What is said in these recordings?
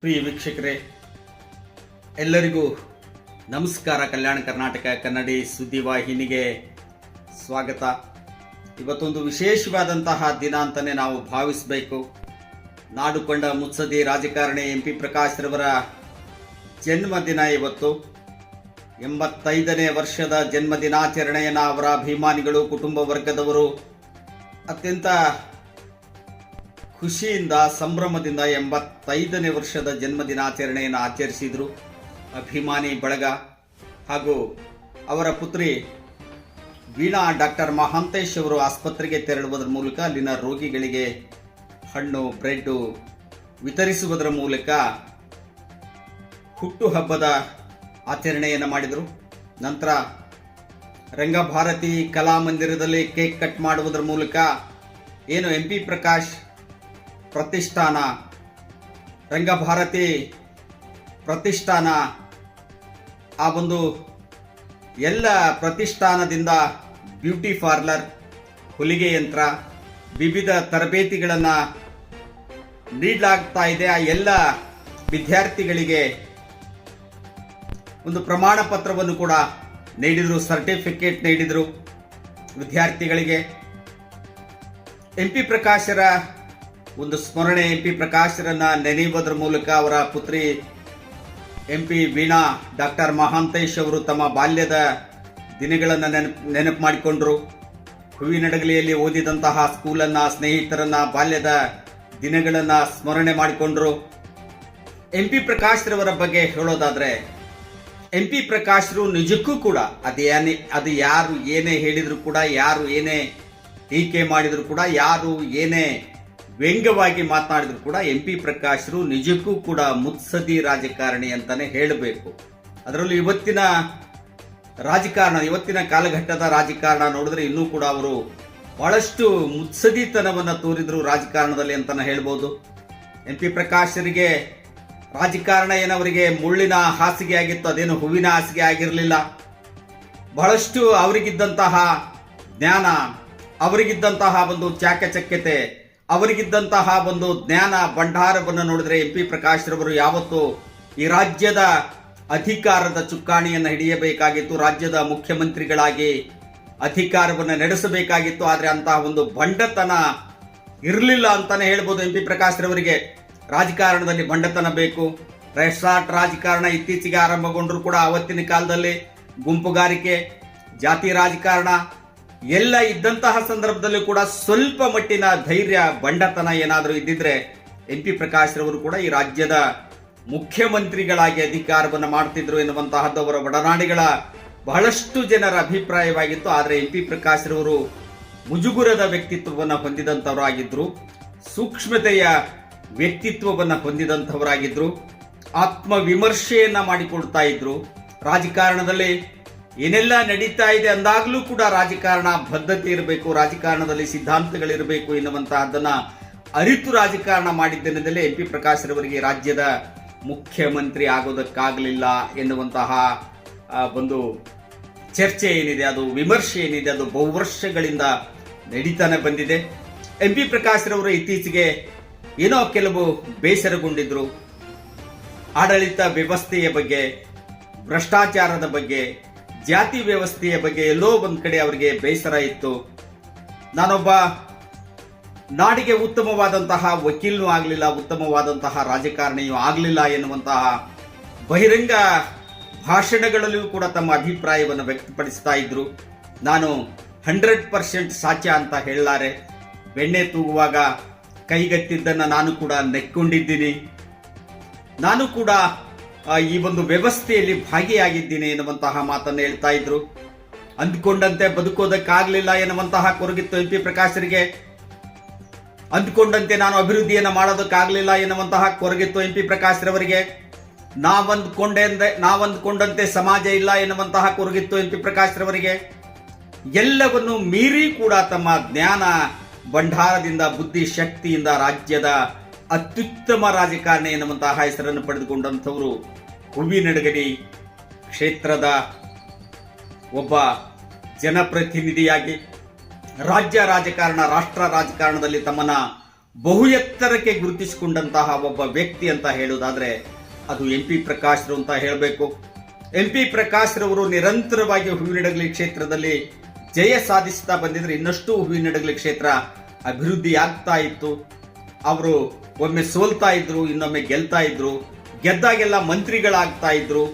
ಪ್ರಿಯ ವೀಕ್ಷಕರೇ, ಎಲ್ಲರಿಗೂ ನಮಸ್ಕಾರ. ಕಲ್ಯಾಣ ಕರ್ನಾಟಕ ಕನ್ನಡಿ ಸುದ್ದಿವಾಹಿನಿಗೆ ಸ್ವಾಗತ. ಇವತ್ತೊಂದು ವಿಶೇಷವಾದಂತಹ ದಿನ ಅಂತಲೇ ನಾವು ಭಾವಿಸಬೇಕು. ನಾಡು ಕಂಡ ಮುತ್ಸದಿ ರಾಜಕಾರಣಿ MP ಪ್ರಕಾಶ್ ರವರ ಜನ್ಮದಿನ ಇವತ್ತು. 85ನೇ ವರ್ಷದ ಜನ್ಮದಿನಾಚರಣೆಯನ್ನು ಅವರ ಅಭಿಮಾನಿಗಳು, ಕುಟುಂಬ ವರ್ಗದವರು ಅತ್ಯಂತ ಖುಷಿಯಿಂದ, ಸಂಭ್ರಮದಿಂದ 85ನೇ ವರ್ಷದ ಜನ್ಮದಿನಾಚರಣೆಯನ್ನು ಆಚರಿಸಿದರು. ಅಭಿಮಾನಿ ಬಳಗ ಹಾಗೂ ಅವರ ಪುತ್ರಿ ವೀಣಾ ಡಾಕ್ಟರ್ ಮಹಾಂತೇಶ್ ಅವರು ಆಸ್ಪತ್ರೆಗೆ ತೆರಳುವುದರ ಮೂಲಕ ಅಲ್ಲಿನ ರೋಗಿಗಳಿಗೆ ಹಣ್ಣು, ಬ್ರೆಡ್ ವಿತರಿಸುವುದರ ಮೂಲಕ ಹುಟ್ಟುಹಬ್ಬದ ಆಚರಣೆಯನ್ನು ಮಾಡಿದರು. ನಂತರ ರಂಗಭಾರತಿ ಕಲಾಮಂದಿರದಲ್ಲಿ ಕೇಕ್ ಕಟ್ ಮಾಡುವುದರ ಮೂಲಕ ಏನು MP ಪ್ರಕಾಶ್ ಪ್ರತಿಷ್ಠಾನ, ರಂಗಭಾರತಿ ಪ್ರತಿಷ್ಠಾನ, ಆ ಒಂದು ಎಲ್ಲ ಪ್ರತಿಷ್ಠಾನದಿಂದ ಬ್ಯೂಟಿ ಪಾರ್ಲರ್, ಹೊಲಿಗೆ ಯಂತ್ರ, ವಿವಿಧ ತರಬೇತಿಗಳನ್ನು ನೀಡಲಾಗ್ತಾ ಇದೆ. ಆ ಎಲ್ಲ ವಿದ್ಯಾರ್ಥಿಗಳಿಗೆ ಒಂದು ಪ್ರಮಾಣ ಪತ್ರವನ್ನು ಕೂಡ ನೀಡಿದರು, ಸರ್ಟಿಫಿಕೇಟ್ ನೀಡಿದರು ವಿದ್ಯಾರ್ಥಿಗಳಿಗೆ. MP ಪ್ರಕಾಶರ ಒಂದು ಸ್ಮರಣೆ, MP ಪ್ರಕಾಶರನ್ನ ನೆನೆಯುವುದರ ಮೂಲಕ ಅವರ ಪುತ್ರಿ MP ವೀಣಾ ಡಾಕ್ಟರ್ ಮಹಾಂತೇಶ್ ಅವರು ತಮ್ಮ ಬಾಲ್ಯದ ದಿನಗಳನ್ನು ನೆನಪು ಮಾಡಿಕೊಂಡ್ರು. ಹೂವಿನಡಗಲಿಯಲ್ಲಿ ಓದಿದಂತಹ ಸ್ಕೂಲನ್ನು, ಸ್ನೇಹಿತರನ್ನ, ಬಾಲ್ಯದ ದಿನಗಳನ್ನು ಸ್ಮರಣೆ ಮಾಡಿಕೊಂಡ್ರು. MP ಪ್ರಕಾಶ್ ರವರ ಬಗ್ಗೆ ಹೇಳೋದಾದ್ರೆ, MP ಪ್ರಕಾಶ್ರು ನಿಜಕ್ಕೂ ಕೂಡ ಅದು ಯಾರು ಏನೇ ಹೇಳಿದ್ರು ಕೂಡ, ಯಾರು ಏನೇ ಟೀಕೆ ಮಾಡಿದ್ರು ಕೂಡ, ಯಾರು ಏನೇ ವ್ಯಂಗ್ಯವಾಗಿ ಮಾತನಾಡಿದ್ರು ಕೂಡ MP ಪ್ರಕಾಶ್ರು ನಿಜಕ್ಕೂ ಕೂಡ ಮುತ್ಸದಿ ರಾಜಕಾರಣಿ ಅಂತಾನೆ ಹೇಳಬೇಕು. ಅದರಲ್ಲೂ ಇವತ್ತಿನ ರಾಜಕಾರಣ, ಇವತ್ತಿನ ಕಾಲಘಟ್ಟದ ರಾಜಕಾರಣ ನೋಡಿದ್ರೆ ಇನ್ನೂ ಕೂಡ ಅವರು ಬಹಳಷ್ಟು ಮುತ್ಸದಿತನವನ್ನು ತೋರಿದ್ರು ರಾಜಕಾರಣದಲ್ಲಿ ಅಂತಾನೆ ಹೇಳ್ಬೋದು. MP ಪ್ರಕಾಶರಿಗೆ ರಾಜಕಾರಣ ಏನವರಿಗೆ ಮುಳ್ಳಿನ ಹಾಸಿಗೆ ಆಗಿತ್ತು, ಅದೇನು ಹೂವಿನ ಹಾಸಿಗೆ ಆಗಿರಲಿಲ್ಲ. ಬಹಳಷ್ಟು ಅವರಿಗಿದ್ದಂತಹ ಜ್ಞಾನ, ಅವರಿಗಿದ್ದಂತಹ ಒಂದು ಚಾಕಚಕ್ಯತೆ, ಅವರಿಗಿದ್ದಂತಹ ಒಂದು ಜ್ಞಾನ ಭಂಡಾರವನ್ನು ನೋಡಿದ್ರೆ MP ಪ್ರಕಾಶ್ ರವರು ಯಾವತ್ತು ಈ ರಾಜ್ಯದ ಅಧಿಕಾರದ ಚುಕ್ಕಾಣಿಯನ್ನು ಹಿಡಿಯಬೇಕಾಗಿತ್ತು, ರಾಜ್ಯದ ಮುಖ್ಯಮಂತ್ರಿಗಳಾಗಿ ಅಧಿಕಾರವನ್ನು ನಡೆಸಬೇಕಾಗಿತ್ತು. ಆದರೆ ಅಂತಹ ಒಂದು ಬಂಡತನ ಇರಲಿಲ್ಲ ಅಂತಾನೆ ಹೇಳ್ಬೋದು. MP ಪ್ರಕಾಶ್ ರವರಿಗೆ ರಾಜಕಾರಣದಲ್ಲಿ ಬಂಡತನ ಬೇಕು. ರೆಸಾರ್ಟ್ ರಾಜಕಾರಣ ಇತ್ತೀಚೆಗೆ ಆರಂಭಗೊಂಡ್ರು ಕೂಡ ಅವತ್ತಿನ ಕಾಲದಲ್ಲಿ ಗುಂಪುಗಾರಿಕೆ, ಜಾತಿ ರಾಜಕಾರಣ ಎಲ್ಲ ಇದ್ದಂತಹ ಸಂದರ್ಭದಲ್ಲೂ ಕೂಡ ಸ್ವಲ್ಪ ಮಟ್ಟಿನ ಧೈರ್ಯ, ಬಂಡತನ ಏನಾದರೂ ಇದ್ದಿದ್ರೆ MP ಪ್ರಕಾಶ್ ರವರು ಕೂಡ ಈ ರಾಜ್ಯದ ಮುಖ್ಯಮಂತ್ರಿಗಳಾಗಿ ಅಧಿಕಾರವನ್ನು ಮಾಡ್ತಿದ್ರು ಎನ್ನುವಂತಹದ್ದು ಅವರ ಒಡನಾಡಿಗಳ ಬಹಳಷ್ಟು ಜನರ ಅಭಿಪ್ರಾಯವಾಗಿತ್ತು. ಆದರೆ MP ಪ್ರಕಾಶ್ ರವರು ಮುಜುಗುರದ ವ್ಯಕ್ತಿತ್ವವನ್ನು ಹೊಂದಿದಂತವರಾಗಿದ್ರು, ಸೂಕ್ಷ್ಮತೆಯ ವ್ಯಕ್ತಿತ್ವವನ್ನು ಹೊಂದಿದಂತವರಾಗಿದ್ರು, ಆತ್ಮವಿಮರ್ಶೆಯನ್ನ ಮಾಡಿಕೊಳ್ತಾ ಇದ್ರು. ರಾಜಕಾರಣದಲ್ಲಿ ಏನೆಲ್ಲ ನಡೀತಾ ಇದೆ ಅಂದಾಗಲೂ ಕೂಡ ರಾಜಕಾರಣ ಬದ್ಧತೆ ಇರಬೇಕು, ರಾಜಕಾರಣದಲ್ಲಿ ಸಿದ್ಧಾಂತಗಳಿರಬೇಕು ಎನ್ನುವಂತಹದ್ದನ್ನ ಅರಿತು ರಾಜಕಾರಣ ಮಾಡಿದ್ದರಿಂದಲೇ MP ಪ್ರಕಾಶ್ ರವರಿಗೆ ರಾಜ್ಯದ ಮುಖ್ಯಮಂತ್ರಿ ಆಗೋದಕ್ಕಾಗಲಿಲ್ಲ ಎನ್ನುವಂತಹ ಒಂದು ಚರ್ಚೆ ಏನಿದೆ, ಅದು ವಿಮರ್ಶೆ ಏನಿದೆ, ಅದು ಬಹುವರ್ಷಗಳಿಂದ ನಡೀತಾನೆ ಬಂದಿದೆ. MP ಪ್ರಕಾಶ್ ರವರು ಇತ್ತೀಚೆಗೆ ಏನೋ ಕೆಲವು ಬೇಸರಗೊಂಡಿದ್ರು. ಆಡಳಿತ ವ್ಯವಸ್ಥೆಯ ಬಗ್ಗೆ, ಭ್ರಷ್ಟಾಚಾರದ ಬಗ್ಗೆ, ಜಾತಿ ವ್ಯವಸ್ಥೆಯ ಬಗ್ಗೆ ಎಲ್ಲೋ ಒಂದ್ ಕಡೆ ಅವರಿಗೆ ಬೇಸರ ಇತ್ತು. ನಾನೊಬ್ಬ ನಾಡಿಗೆ ಉತ್ತಮವಾದಂತಹ ವಕೀಲನೂ ಆಗಲಿಲ್ಲ, ಉತ್ತಮವಾದಂತಹ ರಾಜಕಾರಣಿಯೂ ಆಗಲಿಲ್ಲ ಎನ್ನುವಂತಹ ಬಹಿರಂಗ ಭಾಷಣಗಳಲ್ಲೂ ಕೂಡ ತಮ್ಮ ಅಭಿಪ್ರಾಯವನ್ನು ವ್ಯಕ್ತಪಡಿಸ್ತಾ ಇದ್ರು. ನಾನು 100% ಸಾಚ ಅಂತ ಹೇಳಲಾರೆ. ಬೆಣ್ಣೆ ತೂಗುವಾಗ ಕೈಗತ್ತಿದ್ದನ್ನ ನಾನು ಕೂಡ ನೆಕ್ಕೊಂಡಿದ್ದೀನಿ, ನಾನು ಕೂಡ ಈ ಒಂದು ವ್ಯವಸ್ಥೆಯಲ್ಲಿ ಭಾಗಿಯಾಗಿದ್ದೀನಿ ಎನ್ನುವಂತಹ ಮಾತನ್ನು ಹೇಳ್ತಾ ಇದ್ರು. ಅಂದುಕೊಂಡಂತೆ ಬದುಕೋದಕ್ಕಾಗಲಿಲ್ಲ ಎನ್ನುವಂತಹ ಕೊರಗಿತ್ತು MP ಪ್ರಕಾಶರಿಗೆ. ಅಂದುಕೊಂಡಂತೆ ನಾನು ಅಭಿವೃದ್ಧಿಯನ್ನು ಮಾಡೋದಕ್ಕಾಗಲಿಲ್ಲ ಎನ್ನುವಂತಹ ಕೊರಗಿತ್ತು MP ಪ್ರಕಾಶ್ ರವರಿಗೆ. ನಾವಂದುಕೊಂಡಂತೆ ಸಮಾಜ ಇಲ್ಲ ಎನ್ನುವಂತಹ ಕೊರಗಿತ್ತು MP ಪ್ರಕಾಶ್ ರವರಿಗೆ. ಎಲ್ಲವನ್ನು ಮೀರಿ ಕೂಡ ತಮ್ಮ ಜ್ಞಾನ ಭಂಡಾರದಿಂದ, ಬುದ್ಧಿ ಶಕ್ತಿಯಿಂದ ರಾಜ್ಯದ ಅತ್ಯುತ್ತಮ ರಾಜಕಾರಣಿ ಎನ್ನುವಂತಹ ಹೆಸರನ್ನು ಪಡೆದುಕೊಂಡಂಥವರು ಹೂವಿನಡಗಲಿ ಕ್ಷೇತ್ರದ ಒಬ್ಬ ಜನಪ್ರತಿನಿಧಿಯಾಗಿ ರಾಜ್ಯ ರಾಜಕಾರಣ, ರಾಷ್ಟ್ರ ರಾಜಕಾರಣದಲ್ಲಿ ತಮ್ಮನ್ನ ಬಹು ಎತ್ತರಕ್ಕೆ ಗುರುತಿಸಿಕೊಂಡಂತಹ ಒಬ್ಬ ವ್ಯಕ್ತಿ ಅಂತ ಹೇಳುವುದಾದ್ರೆ ಅದು MP ಪ್ರಕಾಶ್ ಅಂತ ಹೇಳಬೇಕು. MP ಪ್ರಕಾಶ್ ರವರು ನಿರಂತರವಾಗಿ ಹೂವಿನಡಗಲಿ ಕ್ಷೇತ್ರದಲ್ಲಿ ಜಯ ಸಾಧಿಸ್ತಾ ಬಂದಿದ್ರೆ ಇನ್ನಷ್ಟು ಹೂವಿನಡಗಲಿ ಕ್ಷೇತ್ರ ಅಭಿವೃದ್ಧಿ ಆಗ್ತಾ ಇತ್ತು. ಅವರು ಒಮ್ಮೆ ಸೋಲ್ತಾ ಇದ್ರು, ಇನ್ನೊಮ್ಮೆ ಗೆಲ್ತಾ ಇದ್ರು. ಗೆದ್ದಾಗೆಲ್ಲ ಮಂತ್ರಿಗಳಾಗ್ತಾ ಇದ್ರು.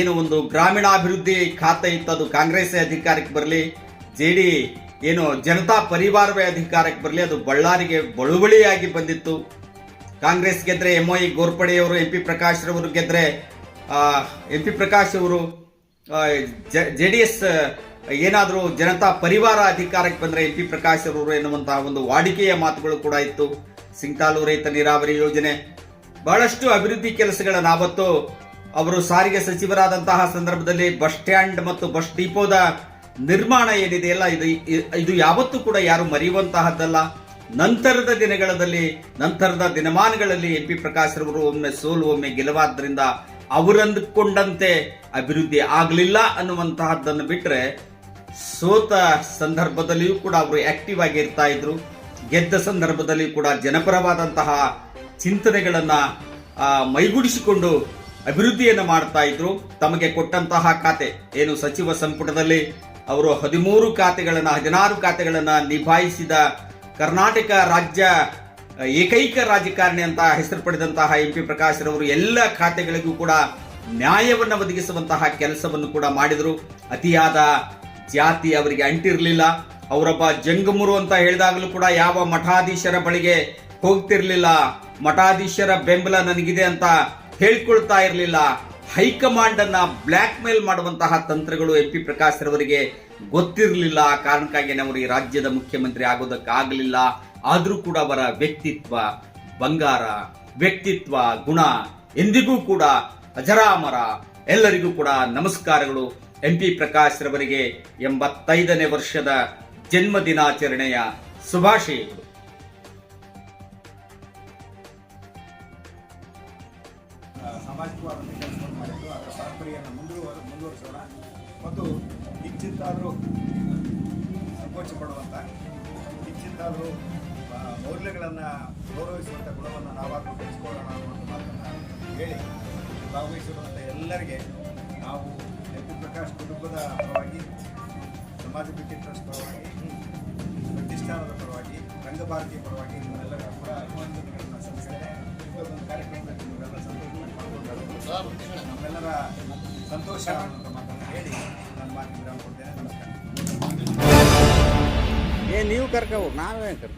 ಏನು ಒಂದು ಗ್ರಾಮೀಣಾಭಿವೃದ್ಧಿ ಖಾತೆ ಇತ್ತು, ಅದು ಕಾಂಗ್ರೆಸ್ ಅಧಿಕಾರಕ್ಕೆ ಬರಲಿ, ಏನು ಜನತಾ ಪರಿವಾರವೇ ಅಧಿಕಾರಕ್ಕೆ ಬರಲಿ, ಅದು ಬಳ್ಳಾರಿಗೆ ಬಳುವಳಿಯಾಗಿ ಬಂದಿತ್ತು. ಕಾಂಗ್ರೆಸ್ ಗೆದ್ರೆ MOI ಗೋರ್ಪಡೆಯವರು, MP ಪ್ರಕಾಶ್ ರವರು ಗೆದ್ರೆ MP ಪ್ರಕಾಶ್ ಅವರು JDS ಏನಾದರೂ ಜನತಾ ಪರಿವಾರ ಅಧಿಕಾರಕ್ಕೆ ಬಂದ್ರೆ MP ಪ್ರಕಾಶ್ ಅವರು ಎನ್ನುವಂತಹ ಒಂದು ವಾಡಿಕೆಯ ಮಾತುಗಳು ಕೂಡ ಇತ್ತು. ಸಿಂಗ್ತಾಲು ರೈತ ನೀರಾವರಿ ಯೋಜನೆ, ಬಹಳಷ್ಟು ಅಭಿವೃದ್ಧಿ ಕೆಲಸಗಳನ್ನ ಆವತ್ತು ಅವರು ಸಾರಿಗೆ ಸಚಿವರಾದಂತಹ ಸಂದರ್ಭದಲ್ಲಿ ಬಸ್ ಸ್ಟ್ಯಾಂಡ್ ಮತ್ತು ಬಸ್ ಡಿಪೋದ ನಿರ್ಮಾಣ ಏನಿದೆಯಲ್ಲ, ಇದು ಯಾವತ್ತೂ ಕೂಡ ಯಾರು ಮರೆಯುವಂತಹದ್ದಲ್ಲ. ನಂತರದ ದಿನಮಾನಗಳಲ್ಲಿ MP ಪ್ರಕಾಶ್ ರವರು ಒಮ್ಮೆ ಸೋಲು ಒಮ್ಮೆ ಗೆಲುವಾದ್ರಿಂದ ಅವರಂದುಕೊಂಡಂತೆ ಅಭಿವೃದ್ಧಿ ಆಗಲಿಲ್ಲ ಅನ್ನುವಂತಹದ್ದನ್ನು ಬಿಟ್ರೆ, ಸೋತ ಸಂದರ್ಭದಲ್ಲಿಯೂ ಕೂಡ ಅವರು ಆಕ್ಟಿವ್ ಆಗಿ ಇರ್ತಾ ಇದ್ರು. ಗೆದ್ದ ಸಂದರ್ಭದಲ್ಲಿ ಕೂಡ ಜನಪರವಾದಂತಹ ಚಿಂತನೆಗಳನ್ನ ಮೈಗೂಡಿಸಿಕೊಂಡು ಅಭಿವೃದ್ಧಿಯನ್ನು ಮಾಡ್ತಾ ಇದ್ರು. ತಮಗೆ ಕೊಟ್ಟಂತಹ ಖಾತೆ ಏನು ಸಚಿವ ಸಂಪುಟದಲ್ಲಿ ಅವರು 16 ಖಾತೆಗಳನ್ನ ನಿಭಾಯಿಸಿದ ಕರ್ನಾಟಕ ರಾಜ್ಯ ಏಕೈಕ ರಾಜಕಾರಣಿ ಅಂತ ಹೆಸರು ಪಡೆದಂತಹ MP ಪ್ರಕಾಶ್ ರವರು ಎಲ್ಲ ಖಾತೆಗಳಿಗೂ ಕೂಡ ನ್ಯಾಯವನ್ನು ಒದಗಿಸುವಂತಹ ಕೆಲಸವನ್ನು ಕೂಡ ಮಾಡಿದ್ರು. ಅತಿಯಾದ ಜಾತಿ ಅವರಿಗೆ ಅಂಟಿರಲಿಲ್ಲ. ಅವರೊಬ್ಬ ಜಂಗಮರು ಅಂತ ಹೇಳಿದಾಗಲೂ ಕೂಡ ಯಾವ ಮಠಾಧೀಶರ ಬಳಿಗೆ ಹೋಗ್ತಿರ್ಲಿಲ್ಲ. ಮಠಾಧೀಶರ ಬೆಂಬಲ ನನಗಿದೆ ಅಂತ ಹೇಳ್ಕೊಳ್ತಾ ಇರಲಿಲ್ಲ. ಹೈಕಮಾಂಡ್ ಅನ್ನ ಬ್ಲಾಕ್ ಮೇಲ್ ಮಾಡುವಂತಹ ತಂತ್ರಗಳು MP ಪ್ರಕಾಶ್ ರವರಿಗೆ ಗೊತ್ತಿರಲಿಲ್ಲ. ಆ ಕಾರಣಕ್ಕಾಗಿ ಅವರು ಈ ರಾಜ್ಯದ ಮುಖ್ಯಮಂತ್ರಿ ಆಗೋದಕ್ಕಾಗಲಿಲ್ಲ. ಆದ್ರೂ ಕೂಡ ಅವರ ವ್ಯಕ್ತಿತ್ವ ಬಂಗಾರ, ವ್ಯಕ್ತಿತ್ವ ಗುಣ ಎಂದಿಗೂ ಕೂಡ ಅಜರಾಮರ. ಎಲ್ಲರಿಗೂ ಕೂಡ ನಮಸ್ಕಾರಗಳು. MP ಪ್ರಕಾಶ್ ರವರಿಗೆ 85ನೇ ವರ್ಷದ ಜನ್ಮ ದಿನಾಚರಣೆಯ ಶುಭಾಶಯಗಳು. ಸಾಮಾಜಿಕವಾದಂಥ ಕೆಲಸವನ್ನು ಮಾಡಿದ್ದು ಅದರ ಪರಂಪರೆಯನ್ನು ಮುಂದುವರಿಸೋಣ ಮತ್ತು ಕಿಂಚಿತ್ತಾದರೂ ಸಂಕೋಚ ಪಡುವಂಥ, ಕಿಂಚಿತ್ತಾದರೂ ಮೌಲ್ಯಗಳನ್ನು ಗೌರವಿಸುವಂಥ ಗುಣವನ್ನು ನಾವಾದರೂ ಬೆಳೆಸ್ಕೊಳ್ಳೋಣ ಅನ್ನುವಂಥ ಮಾತನ್ನು ಹೇಳಿ ಭಾಗವಹಿಸಿರುವಂಥ ಎಲ್ಲರಿಗೆ ನಾವು MP ಪ್ರಕಾಶ್ ಕುಟುಂಬದ ಪರವಾಗಿ, ಸಮಾಜ ಭಿತ್ತಿ ಟ್ರಸ್ಟ್ ಪರವಾಗಿ, ಪ್ರತಿಷ್ಠಾನದ ಪರವಾಗಿ, ರಂಗಭಾರತಿ ಪರವಾಗಿ ನಿಮ್ಮೆಲ್ಲರ ಕೂಡ ಅಭಿನಂದನೆಗಳನ್ನು ಸಲ್ಲಿಸಿದ್ದೇನೆ. ಒಂದು ಕಾರ್ಯಕ್ರಮದಲ್ಲಿ ನಿಮ್ಮೆಲ್ಲ ಸಂತೋಷವನ್ನು ಮಾಡಿಕೊಂಡು ನಮ್ಮೆಲ್ಲರ ಸಂತೋಷ ಅನ್ನುವಂಥ ಮಾತನ್ನು ಹೇಳಿ ನಾನು ಮಾತು ವಿರಾಮ ಕೊಡ್ತೇನೆ. ನಮಸ್ಕಾರ. ನೀವು ಕರ್ಕ ಹೋಗಿ ನಾವೇ ಕರ್ಕ